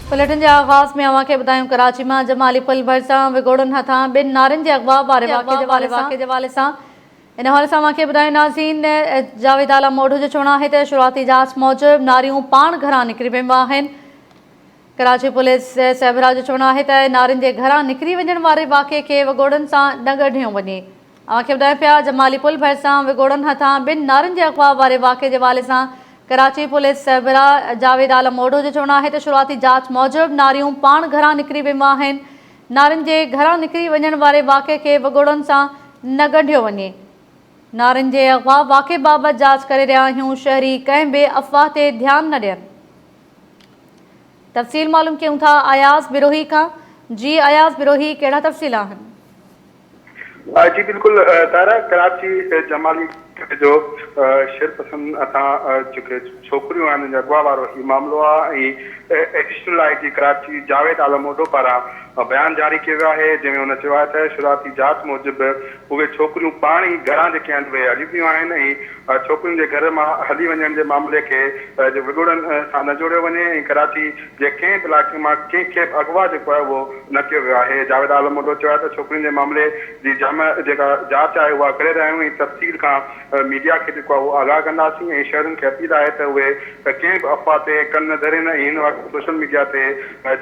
Bulletin के आगाज़ में अवां खे ॿुधायूं कराची में जमाली पुल भरिसां विगोड़नि हथां ॿिनि नारनि जे अगवा वारे वाक़े जे हवाले सां इन हवाले सां अवां खे ॿुधायूं नाज़रीन जावेद आला मोढू जो चवणु आहे त शुरूआती जांच मूजिबि नारियूं पाण घरां निकिरी वियूं आहिनि। कराची पुलिस सहबरा जो चवणु आहे त नारियुनि जे घरां निकिरी वञण वारे वाक़े खे विगोड़नि सां न ॻंढियो वञे। अवां खे ॿुधायूं पिया जमाली पुल भरिसां विगोड़नि हथां ॿिनि नारियुनि जे अगवा वारे वाक़े जे हवाले सां कराची पुलिस सहबरा जावेद आलम मोढू जो चवणु आहे त शुरूआती जांच मूजिबि नारियूं पाण घरां निकिरी वियूं आहिनि। नारियुनि जे घरां निकिरी वञण वारे वाक़े खे विगोड़नि सां न ॻंढियो वञे। नारियुनि जे अगवा वाक़े बाबति जांच करे रहिया आहियूं। शहरी कंहिं बि अफ़वाह ते ध्यानु न ॾियनि। तफ़सील मालूम कयूं था अयाज़ बिरोही खां। जी अयाज़ बिरोही, कहिड़ा तफ़सील आहिनि? जी बिल्कुल तारा, कराची जमाली जो शिरपसंद असां जेके छोकिरियूं आहिनि अगवा वारो ही मामिलो आहे। एडिशनल आईजी कराची जावेद आलम मोढो पारां बयान जारी किया वियो आहे जंहिंमें हुन चयो आहे त शुरूआती जांच मूजिबि उहे छोकिरियूं पाण ई घरां जेके आहिनि उहे हली वियूं आहिनि ऐं छोकिरियुनि जे घर मां हली वञण जे मामले खे विगुड़नि सां न जोड़ियो वञे ऐं कराची जे कंहिं बि इलाइक़े मां कंहिंखे बि अगवा जेको आहे उहो न कयो वियो आहे। जावेद आलम मोढो चयो आहे त छोकिरियुनि जे मामले जी जेका जांच आहे उहा करे रहिया आहियूं ऐं तफ़सील खां मीडिया खे जेको आहे उहो आगाह कंदासीं ऐं शहरुनि खे अपील आहे त उहे कंहिं बि अफ़वाह ते कन न धरनि ऐं हिन वक़्तु सोशल मीडिया ते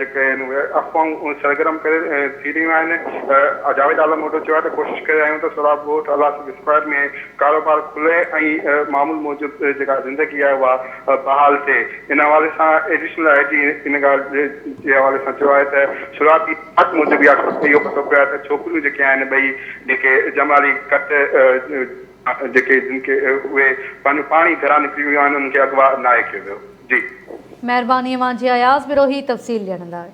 जेके आहिनि उहे अफ़वाहूं सरगर्म करे थी रहियूं आहिनि। जावेद आलम मोढो चयो आहे त कोशिशि करे रहिया आहियूं त सोराब ॻोठ अलासिफ स्क्वायर में कारोबार खुले ऐं मामूल मूजिबि जेका ज़िंदगी आहे उहा बहाल थिए। इन हवाले सां एडिशनल आईजी इन ॻाल्हि जे हवाले सां चयो आहे त शुरूआती जांच मूजिबि इहो पतो पियो आहे त छोकिरियूं जेके आहिनि ॿई जेके जमाली कट जेके जिनके उहे पंहिंजो पाण ई घरां निकिरी वियूं आहिनि उन्हनि खे अगवा नाहे कयो वियो। जी महिरबानी अवां जी अयाज़ बिरोही तफ़सील ॾियण लाइ।